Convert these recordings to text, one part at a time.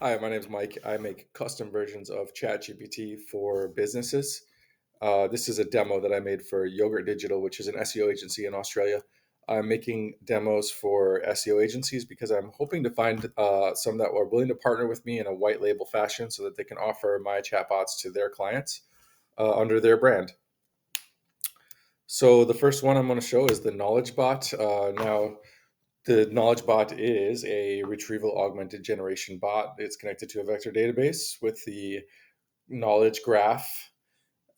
Hi, my name is Mike. I make custom versions of ChatGPT for businesses. This is a demo that I made for Yoghurt Digital, which is an SEO agency in Australia. I'm making demos for SEO agencies because I'm hoping to find some that are willing to partner with me in a white label fashion so that they can offer my chatbots to their clients under their brand. So the first one I'm going to show is the Knowledge Bot. Now, the knowledge bot is a retrieval augmented generation bot. It's connected to a vector database with the knowledge graph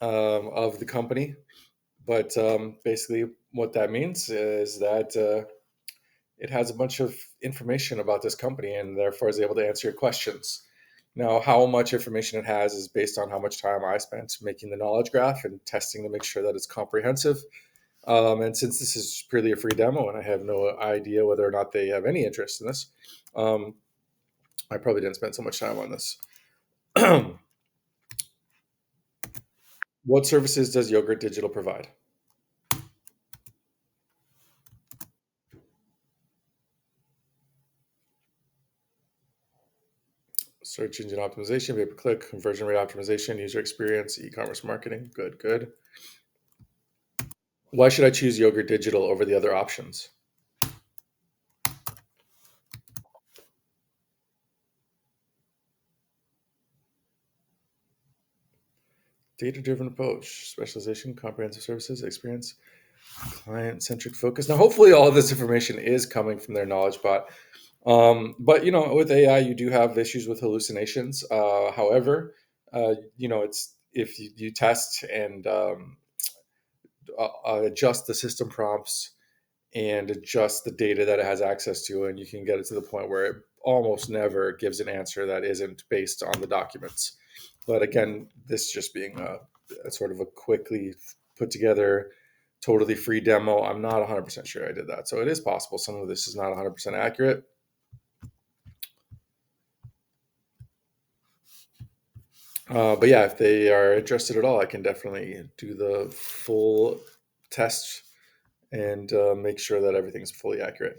of the company. But basically, what that means is that it has a bunch of information about this company and therefore is able to answer your questions. Now, how much information it has is based on how much time I spent making the knowledge graph and testing to make sure that it's comprehensive. And since this is purely a free demo and I have no idea whether or not they have any interest in this, um, I probably didn't spend so much time on this. What services does Yogurt Digital provide? Search engine optimization, pay per click, conversion rate optimization, user experience, e commerce marketing. Good, good. Why should I choose Yogurt Digital over the other options? Data driven approach, specialization, comprehensive services, experience, client centric focus. Now, hopefully, all of this information is coming from their knowledge bot. But with AI, you do have issues with hallucinations. However, it's if you test and adjust the system prompts and adjust the data that it has access to, and you can get it to the point where it almost never gives an answer that isn't based on the documents. But again, this just being a sort of a quickly put together, totally free demo. I'm not 100% sure I did that. So it is possible some of this is not 100% accurate. But yeah, if they are interested at all, I can definitely do the full test and make sure that everything's fully accurate.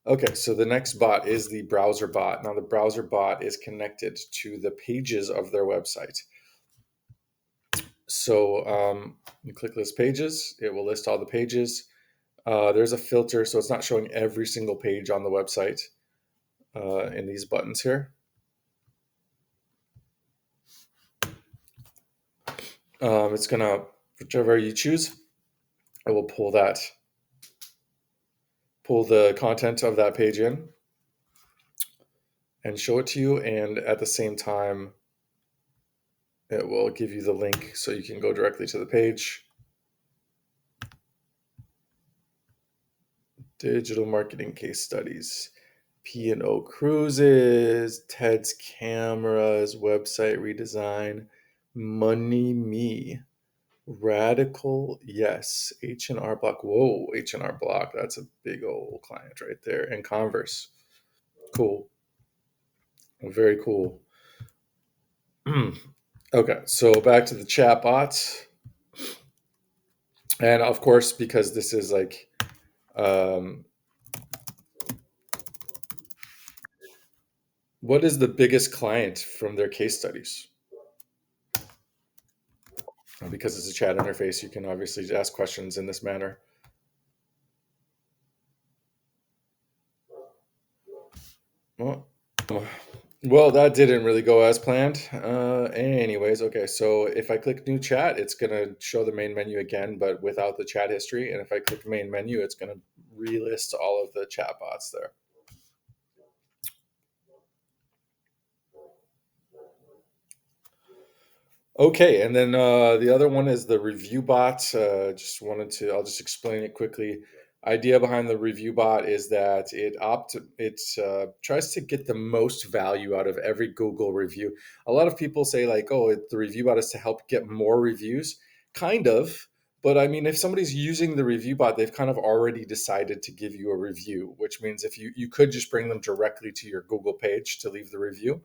Okay, so the next bot is the browser bot. Now, the browser bot is connected to the pages of their website. So you click list pages, it will list all the pages. There's a filter, so it's not showing every single page on the website in these buttons here. It's gonna, whichever you choose, it will pull the content of that page in and show it to you. And at the same time, it will give you the link so you can go directly to the page. Digital marketing case studies, P&O cruises, Ted's cameras, website redesign, Money Me, Radical, yes, H&R Block. Whoa, H&R Block. That's a big old client right there. And Converse. Cool. Very cool. Okay, so back to the chat bots. And of course, because this is like um, what is the biggest client from their case studies? Because it's a chat interface, you can obviously ask questions in this manner. Well, well, that didn't really go as planned. Anyways, okay, so if I click new chat, it's going to show the main menu again, but without the chat history. And if I click main menu, it's going to relist all of the chat bots there. Okay, and then the other one is the review bot. I'll just explain it quickly. Idea behind the review bot is that it tries to get the most value out of every Google review. A lot of people say like, oh, the review bot is to help get more reviews. Kind of, but I mean, if somebody's using the review bot, they've kind of already decided to give you a review, which means if you could just bring them directly to your Google page to leave the review.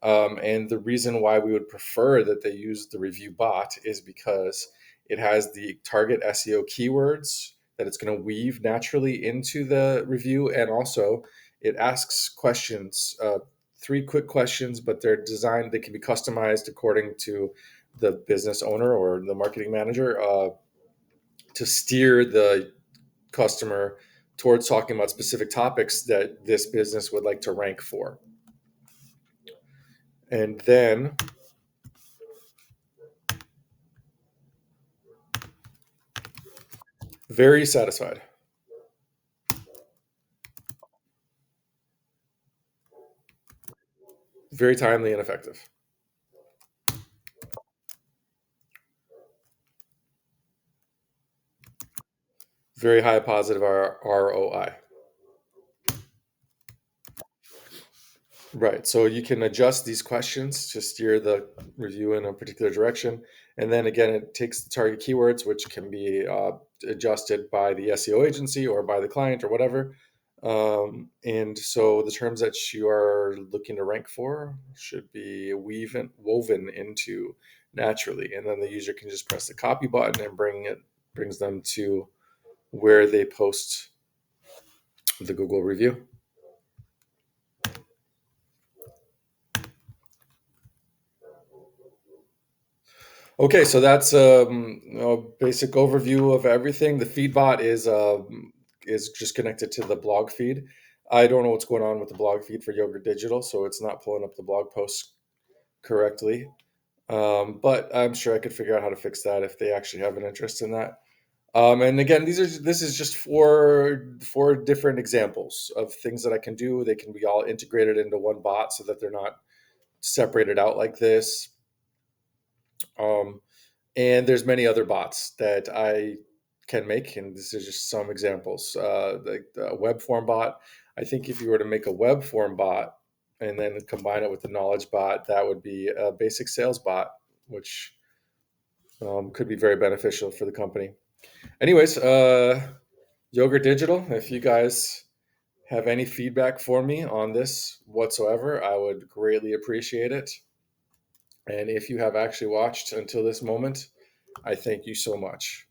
And the reason why we would prefer that they use the review bot is because it has the target SEO keywords that it's going to weave naturally into the review. And also, it asks questions three quick questions, but they're designed, they can be customized according to the business owner or the marketing manager, to steer the customer towards talking about specific topics that this business would like to rank for. And then, very satisfied, very timely and effective, very high positive ROI. Right. So you can adjust these questions to steer the review in a particular direction. And then again, it takes the target keywords, which can be adjusted by the SEO agency or by the client or whatever. And so the terms that you are looking to rank for should be woven into naturally. And then the user can just press the copy button and brings them to where they post the Google review. Okay, so that's a basic overview of everything. The feedbot is just connected to the blog feed. I don't know what's going on with the blog feed for Yogurt Digital, so it's not pulling up the blog posts correctly. But I'm sure I could figure out how to fix that if they actually have an interest in that. And again, this is just four different examples of things that I can do. They can be all integrated into one bot so that they're not separated out like this. Um, and there's many other bots that I can make, and this is just some examples. The web form bot. I think if you were to make a web form bot and then combine it with the knowledge bot, that would be a basic sales bot, which could be very beneficial for the company. Anyways, Yogurt Digital, if you guys have any feedback for me on this whatsoever, I would greatly appreciate it. And if you have actually watched until this moment, I thank you so much.